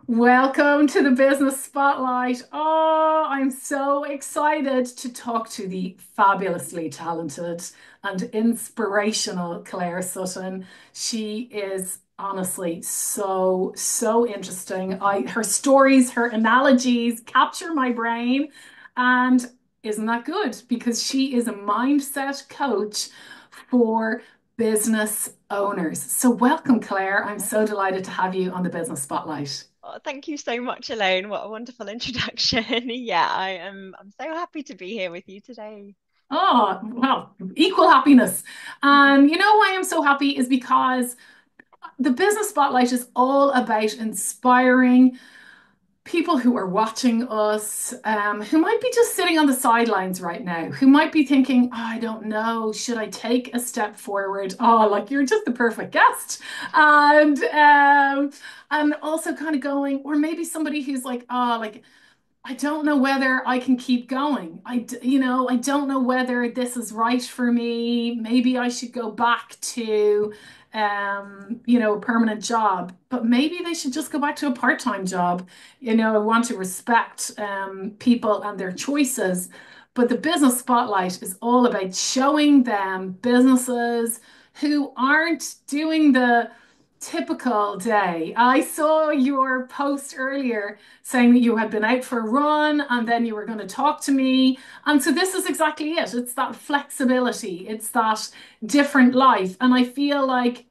Welcome to the Business Spotlight. Oh, I'm so excited to talk to the fabulously talented and inspirational Clare Sutton. She is honestly so interesting. Her stories, her analogies capture my brain. And isn't that good? Because she is a mindset coach for business owners. So welcome, Claire. I'm so delighted to have you on the Business Spotlight. Oh, thank you so much, Elaine. What a wonderful introduction. Yeah, I'm so happy to be here with you today. Oh, well, equal happiness. And you know why I'm so happy is because the Business Spotlight is all about inspiring people who are watching us, who might be just sitting on the sidelines right now, who might be thinking, oh, I don't know, should I take a step forward? Oh, like you're just the perfect guest. And also kind of going, or maybe somebody who's like, oh, like I don't know whether I can keep going. I don't know whether this is right for me. Maybe I should go back to, a permanent job, but maybe they should just go back to a part-time job. I want to respect, people and their choices, but the business spotlight is all about showing them businesses who aren't doing the typical day. I saw your post earlier saying that you had been out for a run and then you were going to talk to me. And so this is exactly it. It's that flexibility, it's that different life. And I feel like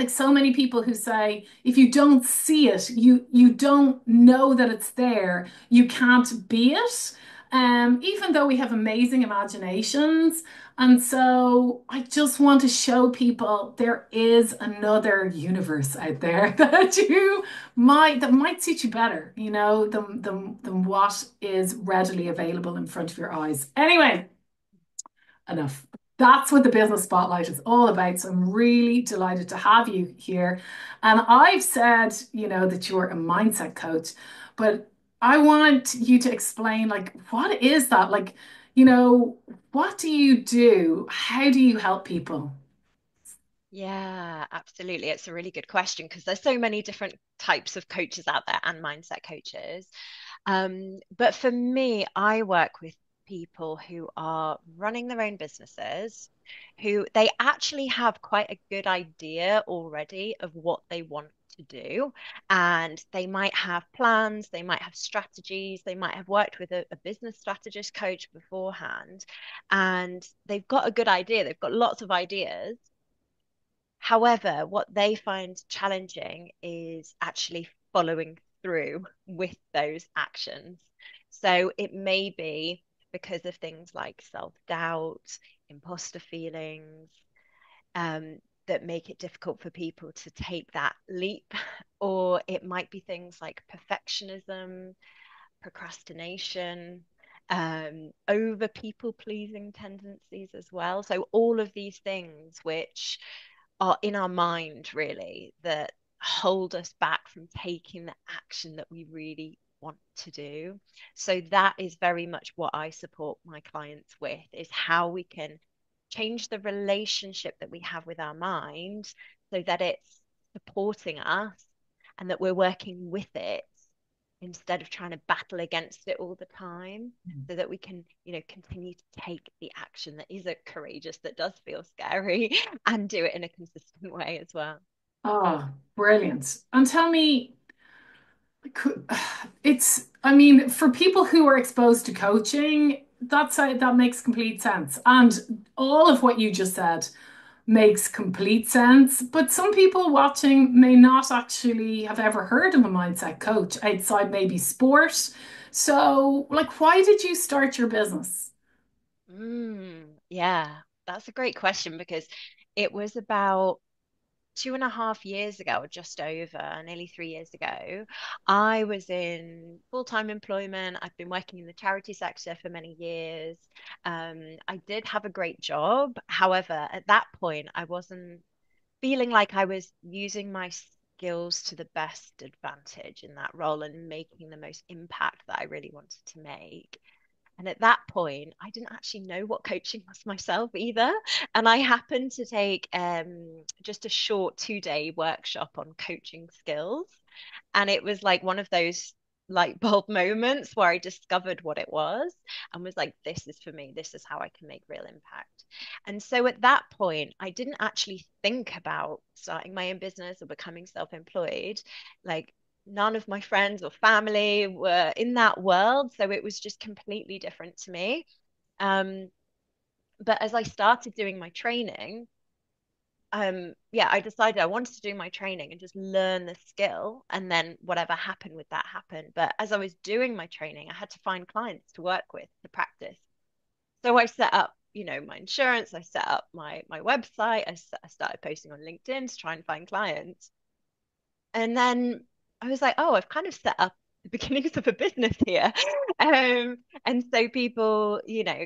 so many people who say if you don't see it, you don't know that it's there, you can't be it. Even though we have amazing imaginations. And so I just want to show people there is another universe out there that might suit you better, than what is readily available in front of your eyes. Anyway, enough. That's what the business spotlight is all about. So I'm really delighted to have you here. And I've said, that you're a mindset coach, but I want you to explain, like, what is that? Like, what do you do? How do you help people? Yeah, absolutely. It's a really good question because there's so many different types of coaches out there and mindset coaches. But for me, I work with people who are running their own businesses, who they actually have quite a good idea already of what they want to do. And they might have plans, they might have strategies, they might have worked with a business strategist coach beforehand, and they've got a good idea, they've got lots of ideas. However, what they find challenging is actually following through with those actions. So it may be because of things like self-doubt, imposter feelings, that make it difficult for people to take that leap. Or it might be things like perfectionism, procrastination, over people pleasing tendencies as well. So all of these things which are in our mind really that hold us back from taking the action that we really want to do. So that is very much what I support my clients with, is how we can change the relationship that we have with our mind so that it's supporting us and that we're working with it instead of trying to battle against it all the time, so that we can continue to take the action that is courageous, that does feel scary, and do it in a consistent way as well. Oh, brilliant. And tell me, I mean, for people who are exposed to coaching, that makes complete sense. And all of what you just said makes complete sense. But some people watching may not actually have ever heard of a mindset coach outside maybe sport. So, like, why did you start your business? Yeah, that's a great question because it was about 2.5 years ago, or just over, nearly 3 years ago. I was in full-time employment. I've been working in the charity sector for many years. I did have a great job. However, at that point, I wasn't feeling like I was using my skills to the best advantage in that role and making the most impact that I really wanted to make. And at that point, I didn't actually know what coaching was myself either. And I happened to take just a short 2 day workshop on coaching skills. And it was like one of those light bulb moments where I discovered what it was and was like, this is for me. This is how I can make real impact. And so at that point, I didn't actually think about starting my own business or becoming self-employed. Like, none of my friends or family were in that world. So it was just completely different to me. Um, but as I started doing my training, yeah, I decided I wanted to do my training and just learn the skill, and then whatever happened with that happened. But as I was doing my training, I had to find clients to work with to practice. So I set up, my insurance, I set up my website, I started posting on LinkedIn to try and find clients. And then I was like, oh, I've kind of set up the beginnings of a business here. And so people,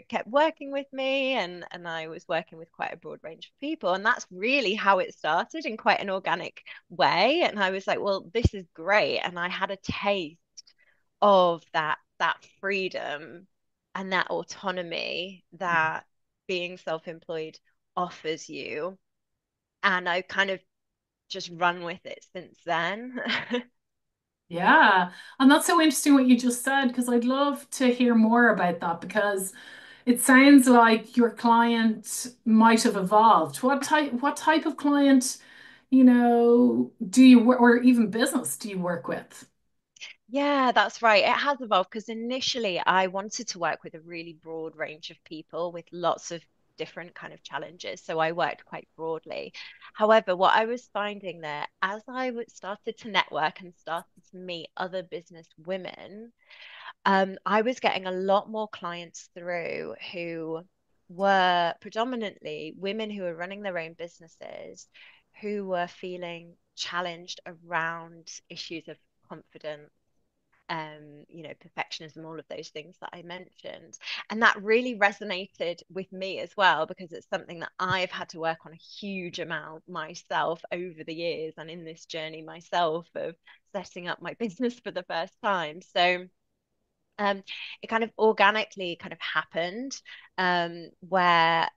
kept working with me, and I was working with quite a broad range of people. And that's really how it started, in quite an organic way. And I was like, well, this is great. And I had a taste of that freedom and that autonomy that being self-employed offers you. And I kind of just run with it since then. Yeah. And that's so interesting what you just said, because I'd love to hear more about that because it sounds like your client might have evolved. What type of client, do you work, or even business do you work with? Yeah, that's right. It has evolved because initially I wanted to work with a really broad range of people with lots of different kind of challenges. So I worked quite broadly. However, what I was finding there, as started to network and started to meet other business women, I was getting a lot more clients through who were predominantly women who were running their own businesses, who were feeling challenged around issues of confidence, perfectionism, all of those things that I mentioned. And that really resonated with me as well, because it's something that I've had to work on a huge amount myself over the years, and in this journey myself of setting up my business for the first time. So um, it kind of organically kind of happened, where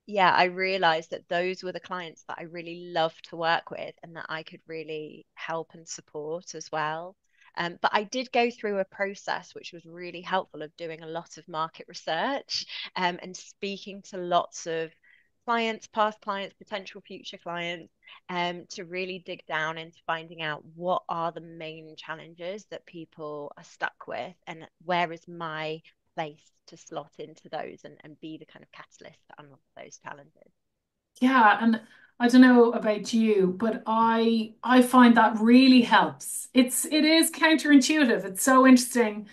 yeah, I realized that those were the clients that I really loved to work with and that I could really help and support as well. But I did go through a process which was really helpful, of doing a lot of market research, and speaking to lots of clients, past clients, potential future clients, to really dig down into finding out what are the main challenges that people are stuck with, and where is my place to slot into those, and be the kind of catalyst to unlock those challenges. Yeah, and I don't know about you, but I find that really helps. It is counterintuitive. It's so interesting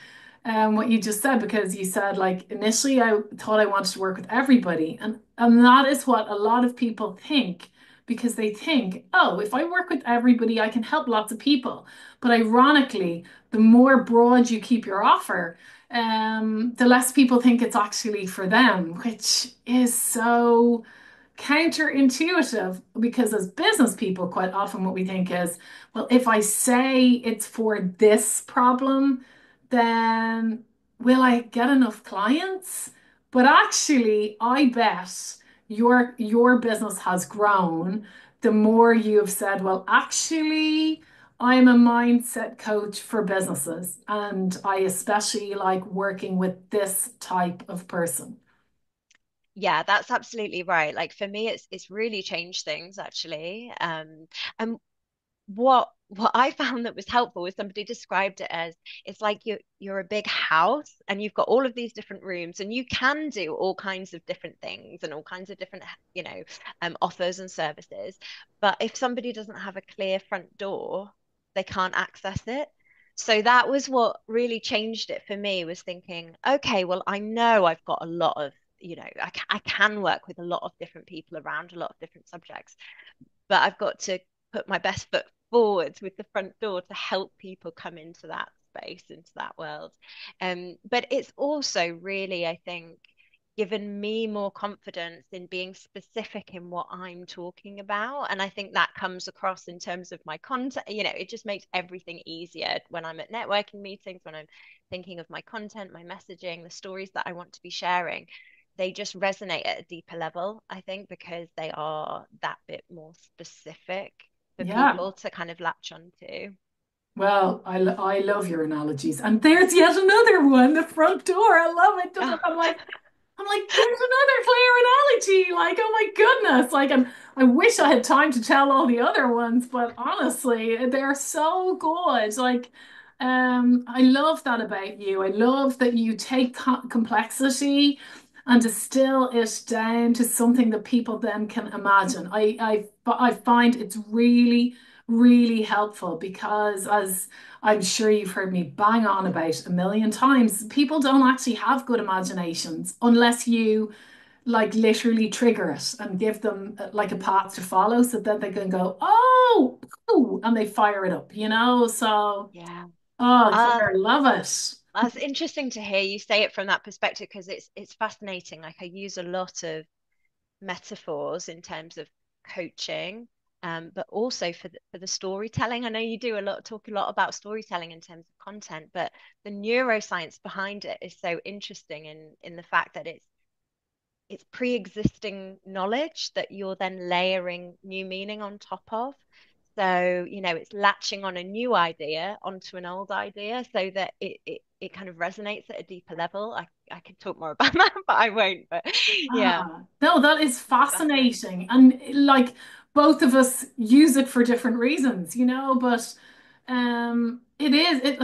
what you just said, because you said like initially I thought I wanted to work with everybody, and that is what a lot of people think, because they think, oh, if I work with everybody, I can help lots of people. But ironically, the more broad you keep your offer, the less people think it's actually for them, which is so counterintuitive, because as business people, quite often what we think is, well, if I say it's for this problem, then will I get enough clients? But actually, I bet your business has grown the more you have said, well, actually, I'm a mindset coach for businesses, and I especially like working with this type of person. Yeah, that's absolutely right. Like for me, it's really changed things actually. And what I found that was helpful was, somebody described it as, it's like you're a big house and you've got all of these different rooms, and you can do all kinds of different things and all kinds of different offers and services. But if somebody doesn't have a clear front door, they can't access it. So that was what really changed it for me, was thinking, okay, well, I know I've got a lot of, I can work with a lot of different people around a lot of different subjects, but I've got to put my best foot forwards with the front door to help people come into that space, into that world. But it's also really, I think, given me more confidence in being specific in what I'm talking about. And I think that comes across in terms of my content. It just makes everything easier when I'm at networking meetings, when I'm thinking of my content, my messaging, the stories that I want to be sharing. They just resonate at a deeper level, I think, because they are that bit more specific for Yeah. people to kind of latch onto. Well, I love your analogies. And there's yet another one, the front door. I love it. Oh, I'm like, there's another clear analogy. Like, oh my goodness. Like, and I wish I had time to tell all the other ones, but honestly, they're so good. Like, I love that about you. I love that you take complexity and distill it down to something that people then can imagine. I find it's really, really helpful because as I'm sure you've heard me bang on about a million times. People don't actually have good imaginations unless you like literally trigger it and give them like a path to follow so that they can go, oh, ooh, and they fire it up, you know? So, yeah. oh, Uh, Claire, love it. that's interesting to hear you say it from that perspective because it's fascinating. Like I use a lot of metaphors in terms of coaching, but also for the storytelling. I know you do talk a lot about storytelling in terms of content, but the neuroscience behind it is so interesting in the fact that it's pre-existing knowledge that you're then layering new meaning on top of. So, it's latching on a new idea onto an old idea so that it kind of resonates at a deeper level. I could talk more about that, but I won't. But yeah, Ah, no, that is it's fascinating. fascinating. And like both of us use it for different reasons, you know, but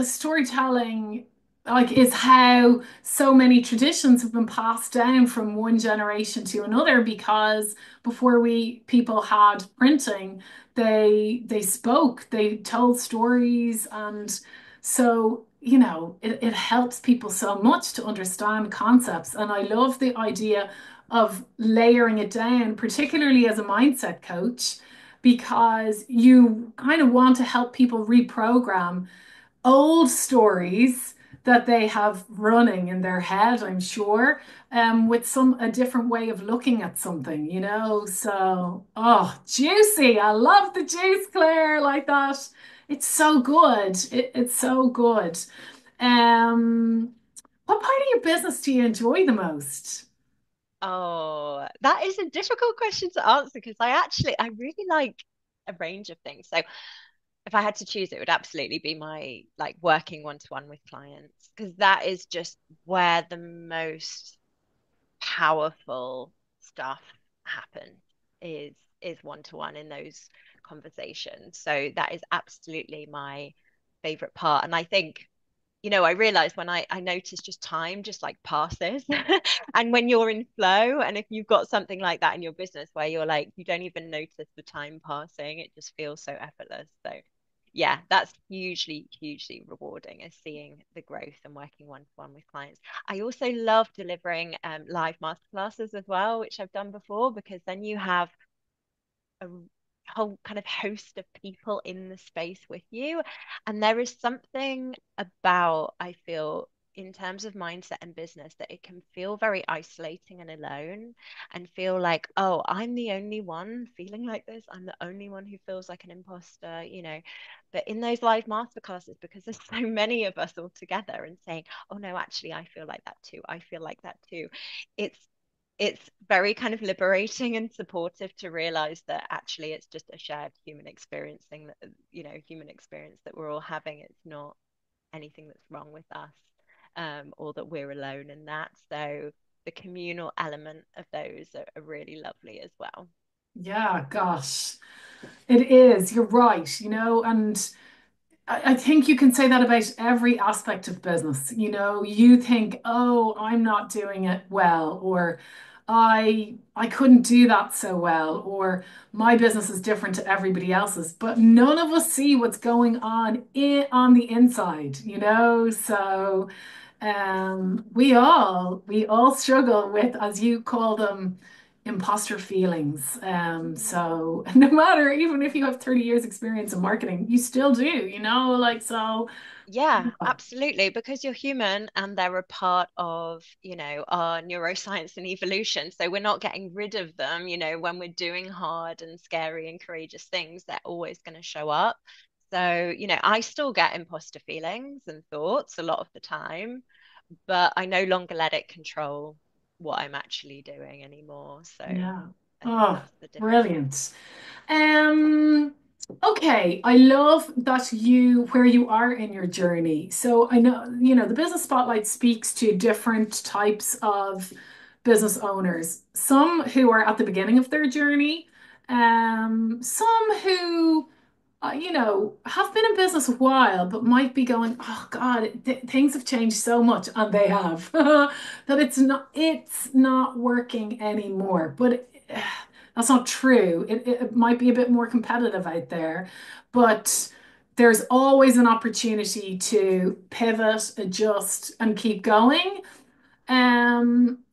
storytelling like is how so many traditions have been passed down from one generation to another because before we people had printing, they spoke, they told stories and so it helps people so much to understand concepts. And I love the idea of layering it down, particularly as a mindset coach, because you kind of want to help people reprogram old stories that they have running in their head, I'm sure, with a different way of looking at something, you know. So, oh, juicy. I love the juice, Claire, like that. It's so good. It's so good. Um, what part of your business do you enjoy the most? Oh, that is a difficult question to answer because I really like a range of things. So if I had to choose, it would absolutely be my like working one-to-one with clients because that is just where the most powerful stuff happens is one-to-one in those conversations. So that is absolutely my favorite part. And I think I realize when I notice just time just like passes. And when you're in flow, and if you've got something like that in your business where you're like, you don't even notice the time passing, it just feels so effortless. So, yeah, that's hugely, hugely rewarding is seeing the growth and working one to one with clients. I also love delivering live masterclasses as well, which I've done before, because then you have a whole kind of host of people in the space with you. And there is something about, I feel, in terms of mindset and business, that it can feel very isolating and alone and feel like, oh, I'm the only one feeling like this. I'm the only one who feels like an imposter. But in those live masterclasses, because there's so many of us all together and saying, oh, no, actually, I feel like that too. I feel like that too. It's it's very kind of liberating and supportive to realize that actually it's just a shared human experiencing that human experience that we're all having. It's not anything that's wrong with us, or that we're alone in that. So the communal element of those are really lovely as well. Yeah, gosh, it is. You're right, and I think you can say that about every aspect of business. You think, oh, I'm not doing it well, or I couldn't do that so well, or my business is different to everybody else's. But none of us see what's going on the inside, So we all struggle with, as you call them, imposter feelings. Mm. So no matter, even if you have 30 years experience in marketing, you still do, like so. Yeah, absolutely, because you're human and they're a part of, our neuroscience and evolution. So we're not getting rid of them, when we're doing hard and scary and courageous things, they're always going to show up. So, I still get imposter feelings and thoughts a lot of the time, but I no longer let it control what I'm actually doing anymore. So Yeah. I think Oh, that's the difference. brilliant. Um, okay, I love that where you are in your journey. So I know, the business spotlight speaks to different types of business owners. Some who are at the beginning of their journey, some who have been in business a while, but might be going, oh God, things have changed so much, and they have, that it's not working anymore. But that's not true. It might be a bit more competitive out there, but there's always an opportunity to pivot, adjust, and keep going.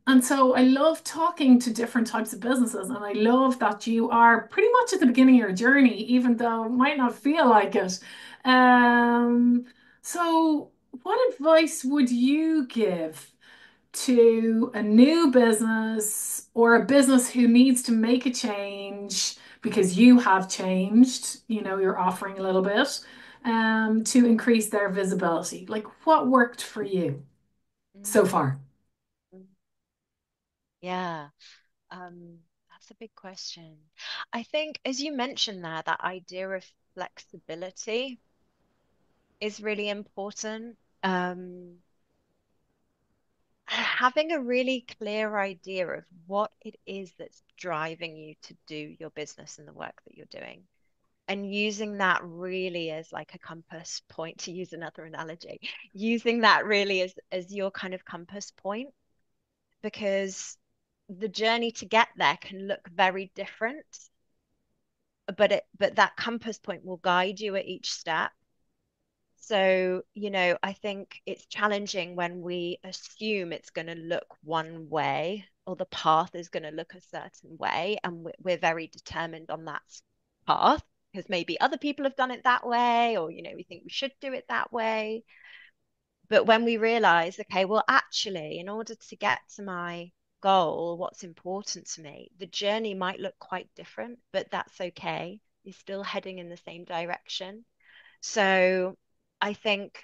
And so I love talking to different types of businesses, and I love that you are pretty much at the beginning of your journey, even though it might not feel like it. Um, so what advice would you give to a new business or a business who needs to make a change because you have changed, you're offering a little bit, to increase their visibility? Like what worked for you so Mm, far? mm. Yeah. That's a big question. I think, as you mentioned there, that idea of flexibility is really important. Having a really clear idea of what it is that's driving you to do your business and the work that you're doing, and using that really as like a compass point, to use another analogy, using that really as your kind of compass point, because the journey to get there can look very different, but that compass point will guide you at each step. So, I think it's challenging when we assume it's going to look one way or the path is going to look a certain way, and we're very determined on that path because maybe other people have done it that way, or we think we should do it that way. But when we realize, okay, well, actually, in order to get to my goal, what's important to me, the journey might look quite different, but that's okay. You're still heading in the same direction. So I think,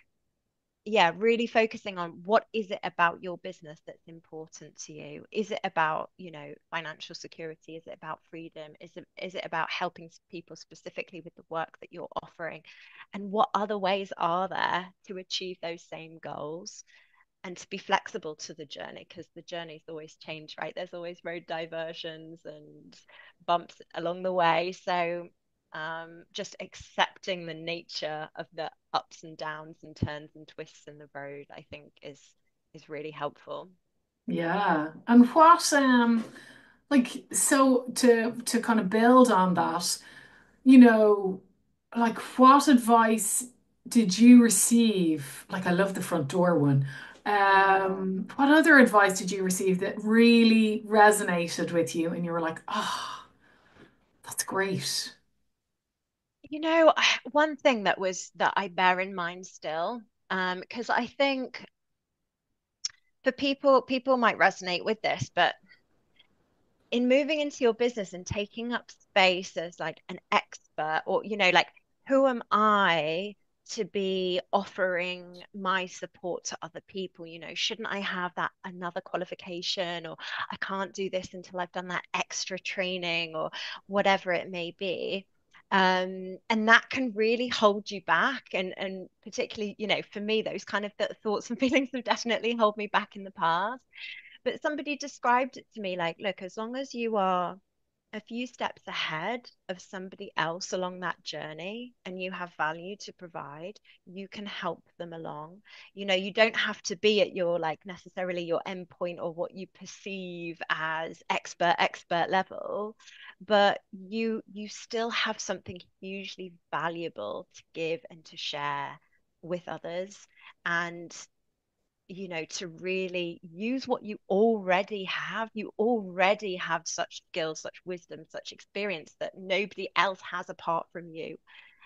yeah, really focusing on what is it about your business that's important to you? Is it about, financial security? Is it about freedom? Is it about helping people specifically with the work that you're offering? And what other ways are there to achieve those same goals? And to be flexible to the journey, because the journeys always change, right? There's always road diversions and bumps along the way. So just accepting the nature of the ups and downs and turns and twists in the road, I think is really helpful. Yeah. And what like so to kind of build on that, you know, like what advice did you receive? Like I love the front door one. Mm. What other advice did you receive that really resonated with you and you were like, "Oh, that's great." One thing that I bear in mind still, because I think for people might resonate with this, but in moving into your business and taking up space as like an expert, or like, who am I to be offering my support to other people? Shouldn't I have that another qualification, or I can't do this until I've done that extra training, or whatever it may be. And that can really hold you back, and particularly, for me, those kind of thoughts and feelings have definitely held me back in the past. But somebody described it to me like, look, as long as you are a few steps ahead of somebody else along that journey and you have value to provide, you can help them along. You don't have to be at your like necessarily your endpoint or what you perceive as expert level, but you still have something hugely valuable to give and to share with others. And to really use what you already have. You already have such skills, such wisdom, such experience that nobody else has apart from you.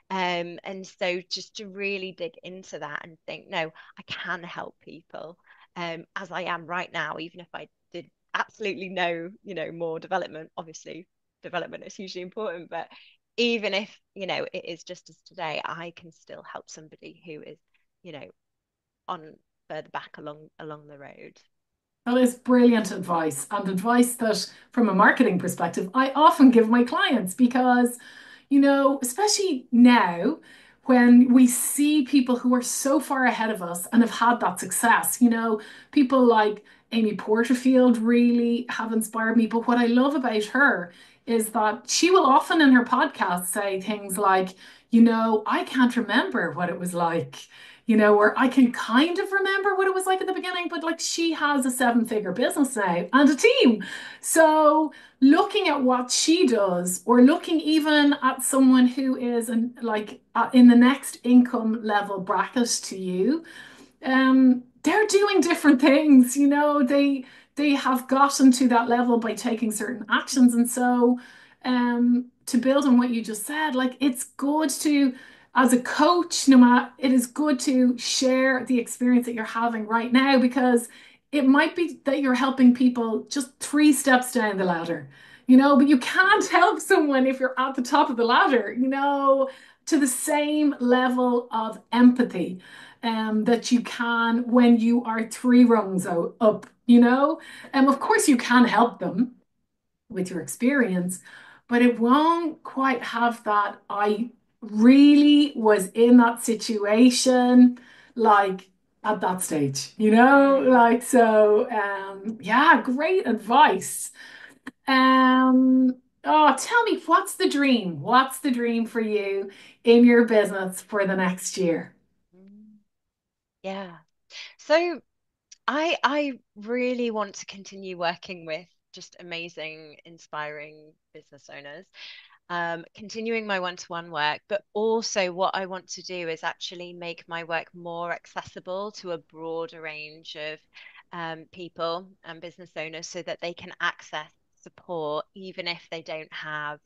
And so just to really dig into that and think, no, I can help people, as I am right now, even if I did absolutely no, more development. Obviously, development is hugely important, but even if, it is just as today, I can still help somebody who is, on further back along the road. That is brilliant advice, and advice that, from a marketing perspective, I often give my clients because, especially now when we see people who are so far ahead of us and have had that success, people like Amy Porterfield really have inspired me. But what I love about her is that she will often in her podcast say things like, I can't remember what it was like, or I can kind of remember what it was like at the beginning, but like she has a seven-figure business now and a team. So looking at what she does, or looking even at someone who is in the next income level bracket to you, they're doing different things. They have gotten to that level by taking certain actions. And so, to build on what you just said, like it's good to, as a coach, no matter, it is good to share the experience that you're having right now, because it might be that you're helping people just three steps down the ladder, but you can't help someone if you're at the top of the ladder, to the same level of empathy that you can when you are three rungs up, of course, you can help them with your experience, but it won't quite have that. I really was in that situation, like at that stage, Mm. like so. Yeah, great advice. Um, oh, tell me, what's the dream? What's the dream for you in your business for the next year? Mm. Yeah. So I really want to continue working with just amazing, inspiring business owners, continuing my one-to-one work, but also what I want to do is actually make my work more accessible to a broader range of people and business owners so that they can access support even if they don't have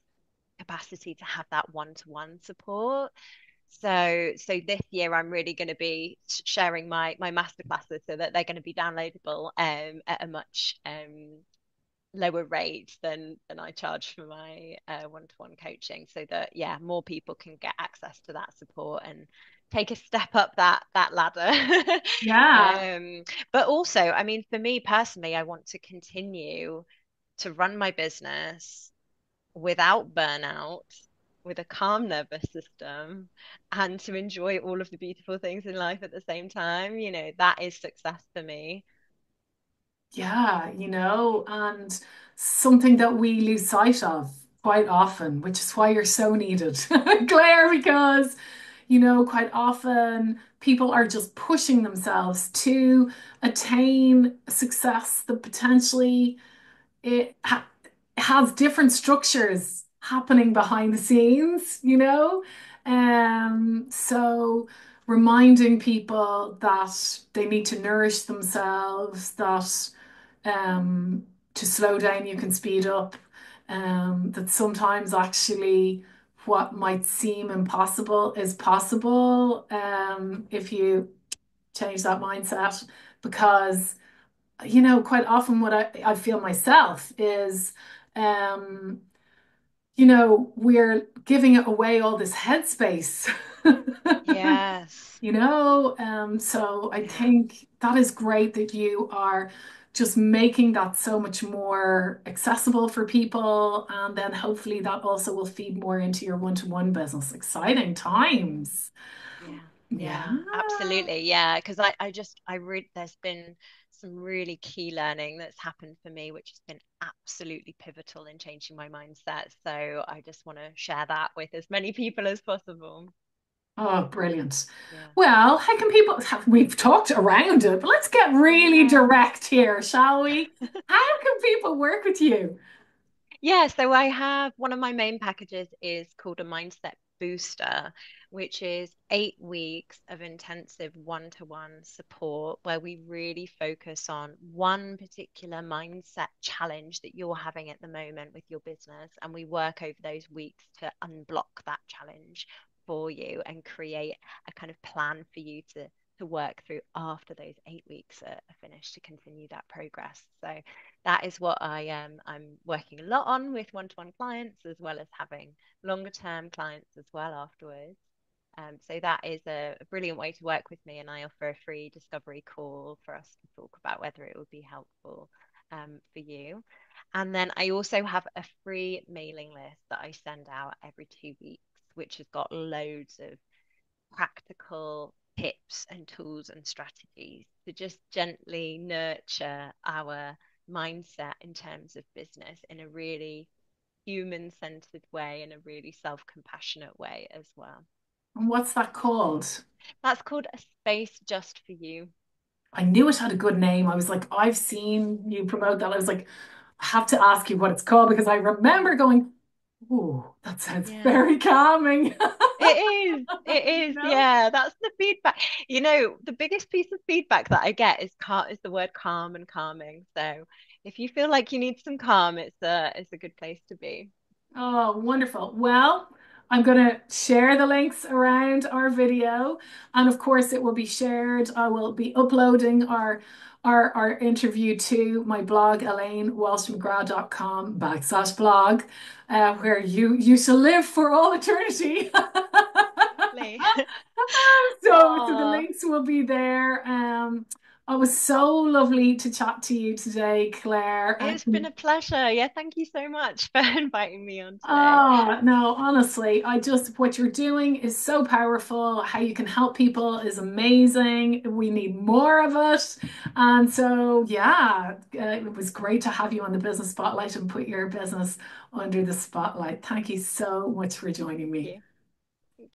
capacity to have that one-to-one support. So this year I'm really going to be sharing my masterclasses so that they're going to be downloadable at a much lower rate than I charge for my one-to-one coaching, so that more people can get access to that support and take a step up that ladder. Yeah. um, but also, I mean, for me personally, I want to continue to run my business without burnout, with a calm nervous system, and to enjoy all of the beautiful things in life at the same time. That is success for me. Yeah, and something that we lose sight of quite often, which is why you're so needed, Claire, because, quite often people are just pushing themselves to attain success that potentially it has different structures happening behind the scenes, so reminding people that they need to nourish themselves, that to slow down, you can speed up, that sometimes actually what might seem impossible is possible, if you change that mindset, because quite often what I feel myself is, um, we're giving away all this headspace. Yes. So I Yeah. think that is great that you are just making that so much more accessible for people. And then hopefully that also will feed more into your one-to-one business. Exciting Mm. times. Yeah, Yeah. yeah, absolutely. Yeah, because I read there's been some really key learning that's happened for me, which has been absolutely pivotal in changing my mindset. So I just want to share that with as many people as possible. Oh, brilliant. Yeah. Well, how can people, we've talked around it, but let's get really Yeah. direct here, shall we? How can people work with you? Yeah, so I have one of my main packages is called a mindset booster, which is 8 weeks of intensive one-to-one support where we really focus on one particular mindset challenge that you're having at the moment with your business. And we work over those weeks to unblock that challenge for you and create a kind of plan for you to work through after those 8 weeks are finished to continue that progress. So that is what I'm working a lot on with one-to-one clients, as well as having longer term clients as well afterwards. So that is a brilliant way to work with me, and I offer a free discovery call for us to talk about whether it would be helpful for you. And then I also have a free mailing list that I send out every 2 weeks, which has got loads of practical tips and tools and strategies to just gently nurture our mindset in terms of business in a really human centered way, in a really self compassionate way as well. And what's that called? That's called A Space Just for You. I knew it had a good name. I was like, I've seen you promote that. I was like, I have to ask you what it's called because I remember going, oh, that sounds Yeah. very calming. It is. It You is. know? Yeah, that's the feedback. The biggest piece of feedback that I get is the word calm and calming. So if you feel like you need some calm, it's a good place to be. Oh, wonderful. Well, I'm going to share the links around our video. And of course, it will be shared. I will be uploading our interview to my blog, ElaineWalsh-McGrath.com/blog, where you shall live for all eternity. Lovely. So the Oh, links will be there. It was so lovely to chat to you today, Claire. it's been a pleasure. Yeah, thank you so much for inviting me on today. Oh, no, honestly, what you're doing is so powerful. How you can help people is amazing. We need more of it. And so, yeah, it was great to have you on the business spotlight and put your business under the spotlight. Thank you so much for joining me. Yeah.